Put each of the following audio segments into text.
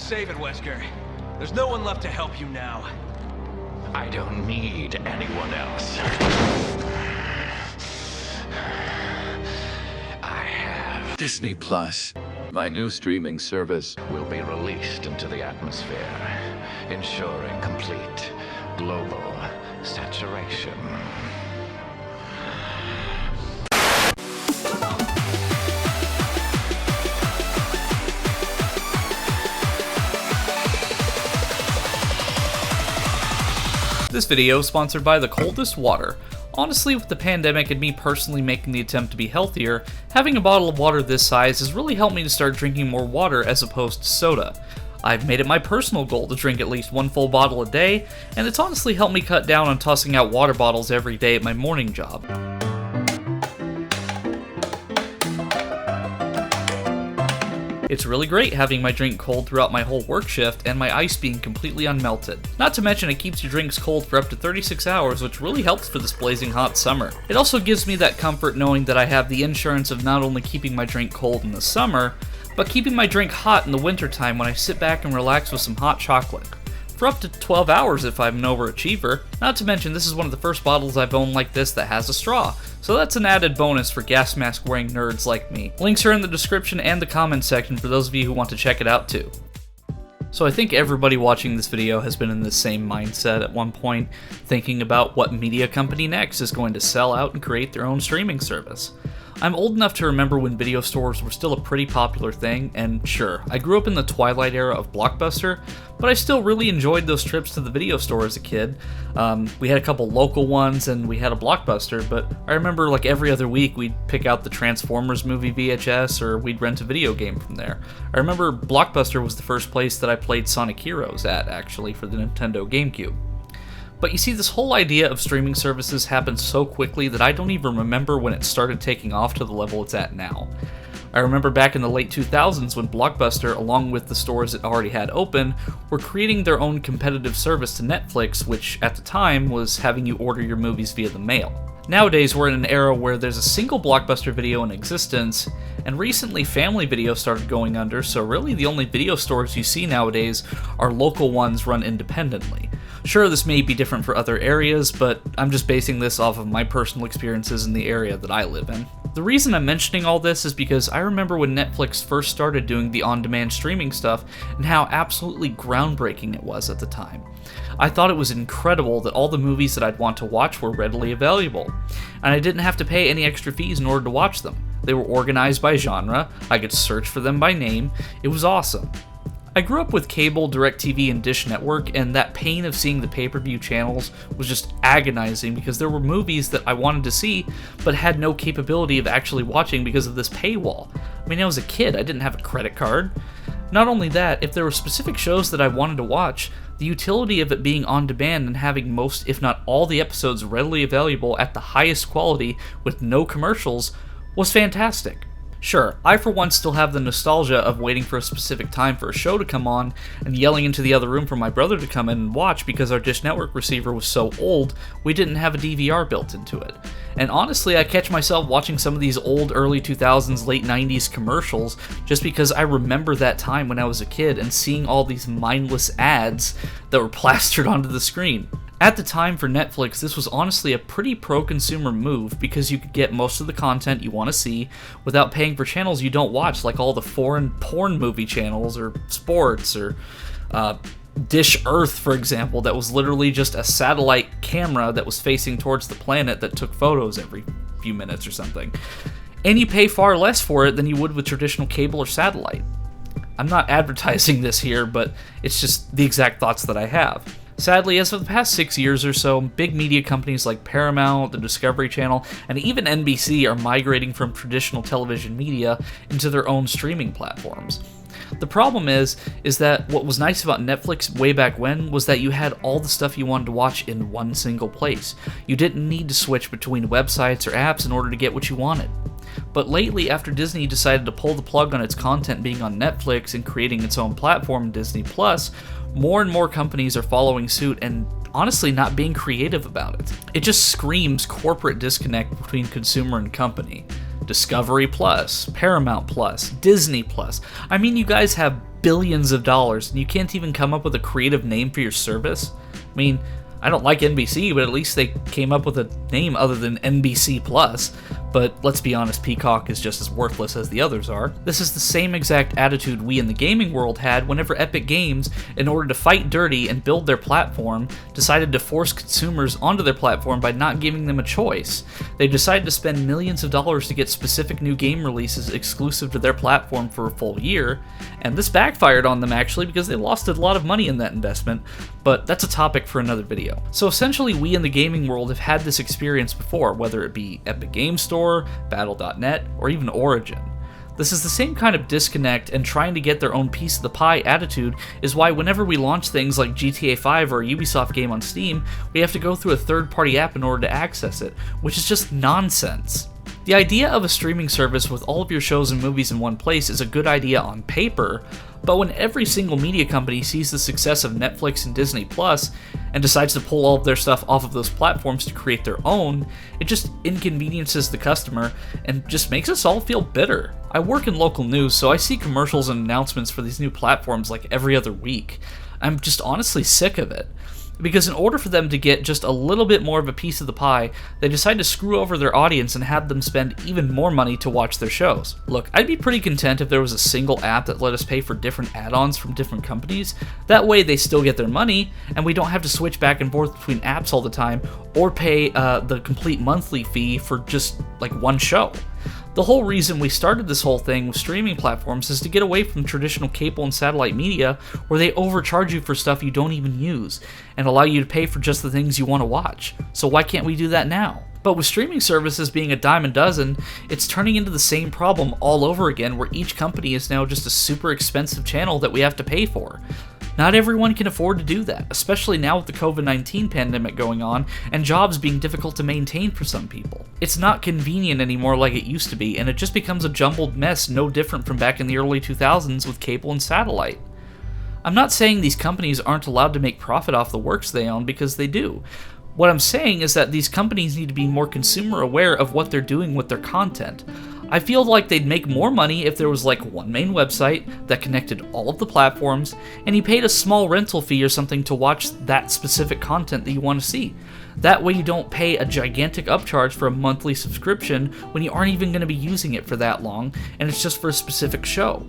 Save it, Wesker. There's no one left to help you now. I don't need anyone else. I have Disney Plus. My new streaming service will be released into the atmosphere, ensuring complete global saturation. This video is sponsored by the Coldest Water. Honestly, with the pandemic and me personally making the attempt to be healthier, having a bottle of water this size has really helped me to start drinking more water as opposed to soda. I've made it my personal goal to drink at least one full bottle a day, and it's honestly helped me cut down on tossing out water bottles every day at my morning job. It's really great having my drink cold throughout my whole work shift and my ice being completely unmelted. Not to mention it keeps your drinks cold for up to 36 hours, which really helps for this blazing hot summer. It also gives me that comfort knowing that I have the insurance of not only keeping my drink cold in the summer, but keeping my drink hot in the wintertime when I sit back and relax with some hot chocolate. For up to 12 hours if I'm an overachiever. Not to mention this is one of the first bottles I've owned like this that has a straw, so that's an added bonus for gas mask wearing nerds like me. Links are in the description and the comments section for those of you who want to check it out too. So I think everybody watching this video has been in the same mindset at one point, thinking about what media company next is going to sell out and create their own streaming service. I'm old enough to remember when video stores were still a pretty popular thing, and sure, I grew up in the twilight era of Blockbuster, but I still really enjoyed those trips to the video store as a kid. We had a couple local ones, and we had a Blockbuster, but I remember like every other week we'd pick out the Transformers movie VHS, or we'd rent a video game from there. I remember Blockbuster was the first place that I played Sonic Heroes at, actually, for the Nintendo GameCube. But you see, this whole idea of streaming services happened so quickly that I don't even remember when it started taking off to the level it's at now. I remember back in the late 2000s when Blockbuster, along with the stores it already had open, were creating their own competitive service to Netflix, which at the time was having you order your movies via the mail. Nowadays, we're in an era where there's a single Blockbuster video in existence, and recently Family Video started going under, so really the only video stores you see nowadays are local ones run independently. Sure, this may be different for other areas, but I'm just basing this off of my personal experiences in the area that I live in. The reason I'm mentioning all this is because I remember when Netflix first started doing the on-demand streaming stuff and how absolutely groundbreaking it was at the time. I thought it was incredible that all the movies that I'd want to watch were readily available, and I didn't have to pay any extra fees in order to watch them. They were organized by genre, I could search for them by name. It was awesome. I grew up with cable, DirecTV, and Dish Network, and that pain of seeing the pay-per-view channels was just agonizing because there were movies that I wanted to see but had no capability of actually watching because of this paywall. I mean, I was a kid, I didn't have a credit card. Not only that, if there were specific shows that I wanted to watch, the utility of it being on demand and having most, if not all, the episodes readily available at the highest quality with no commercials was fantastic. Sure, I for one still have the nostalgia of waiting for a specific time for a show to come on and yelling into the other room for my brother to come in and watch because our Dish Network receiver was so old we didn't have a DVR built into it. And honestly, I catch myself watching some of these old early 2000s, late 90s commercials just because I remember that time when I was a kid and seeing all these mindless ads that were plastered onto the screen. At the time for Netflix, this was honestly a pretty pro-consumer move because you could get most of the content you want to see without paying for channels you don't watch, like all the foreign porn movie channels or sports or Dish Earth, for example, that was literally just a satellite camera that was facing towards the planet that took photos every few minutes or something. And you pay far less for it than you would with traditional cable or satellite. I'm not advertising this here, but it's just the exact thoughts that I have. Sadly, as of the past 6 years or so, big media companies like Paramount, the Discovery Channel, and even NBC are migrating from traditional television media into their own streaming platforms. The problem is that what was nice about Netflix way back when was that you had all the stuff you wanted to watch in one single place. You didn't need to switch between websites or apps in order to get what you wanted. But lately, after Disney decided to pull the plug on its content being on Netflix and creating its own platform, Disney Plus, more and more companies are following suit and honestly not being creative about it. It just screams corporate disconnect between consumer and company. Discovery Plus, Paramount Plus, Disney Plus. I mean, you guys have billions of dollars and you can't even come up with a creative name for your service? I mean, I don't like NBC, but at least they came up with a name other than NBC Plus. But let's be honest, Peacock is just as worthless as the others are. This is the same exact attitude we in the gaming world had whenever Epic Games, in order to fight dirty and build their platform, decided to force consumers onto their platform by not giving them a choice. They decided to spend millions of dollars to get specific new game releases exclusive to their platform for a full year, and this backfired on them actually because they lost a lot of money in that investment, but that's a topic for another video. So essentially, we in the gaming world have had this experience before, whether it be Epic Games Store, Battle.net, or even Origin. This is the same kind of disconnect and trying to get their own piece of the pie attitude is why whenever we launch things like GTA 5 or a Ubisoft game on Steam, we have to go through a third-party app in order to access it, which is just nonsense. The idea of a streaming service with all of your shows and movies in one place is a good idea on paper, but when every single media company sees the success of Netflix and Disney Plus and decides to pull all of their stuff off of those platforms to create their own, it just inconveniences the customer and just makes us all feel bitter. I work in local news, so I see commercials and announcements for these new platforms like every other week. I'm just honestly sick of it. Because in order for them to get just a little bit more of a piece of the pie, they decide to screw over their audience and have them spend even more money to watch their shows. Look, I'd be pretty content if there was a single app that let us pay for different add-ons from different companies. That way they still get their money, and we don't have to switch back and forth between apps all the time, or pay the complete monthly fee for just like one show. The whole reason we started this whole thing with streaming platforms is to get away from traditional cable and satellite media where they overcharge you for stuff you don't even use and allow you to pay for just the things you want to watch. So why can't we do that now? But with streaming services being a dime a dozen, it's turning into the same problem all over again where each company is now just a super expensive channel that we have to pay for. Not everyone can afford to do that, especially now with the COVID-19 pandemic going on and jobs being difficult to maintain for some people. It's not convenient anymore like it used to be, and it just becomes a jumbled mess no different from back in the early 2000s with cable and satellite. I'm not saying these companies aren't allowed to make profit off the works they own, because they do. What I'm saying is that these companies need to be more consumer aware of what they're doing with their content. I feel like they'd make more money if there was like one main website that connected all of the platforms, and you paid a small rental fee or something to watch that specific content that you want to see. That way you don't pay a gigantic upcharge for a monthly subscription when you aren't even going to be using it for that long, and it's just for a specific show.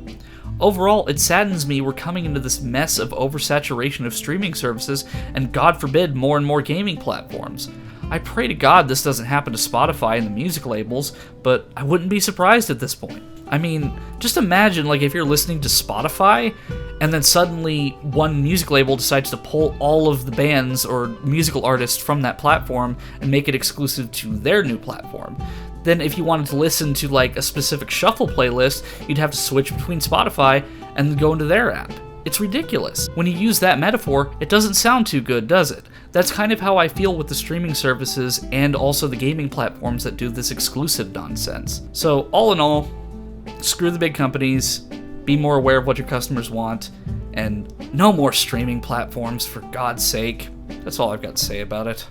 Overall, it saddens me we're coming into this mess of oversaturation of streaming services and, God forbid, more and more gaming platforms. I pray to God this doesn't happen to Spotify and the music labels, but I wouldn't be surprised at this point. I mean, just imagine like if you're listening to Spotify and then suddenly one music label decides to pull all of the bands or musical artists from that platform and make it exclusive to their new platform. Then if you wanted to listen to like a specific shuffle playlist, you'd have to switch between Spotify and go into their app. It's ridiculous. When you use that metaphor, it doesn't sound too good, does it? That's kind of how I feel with the streaming services and also the gaming platforms that do this exclusive nonsense. So all in all, screw the big companies, be more aware of what your customers want, and no more streaming platforms for God's sake. That's all I've got to say about it.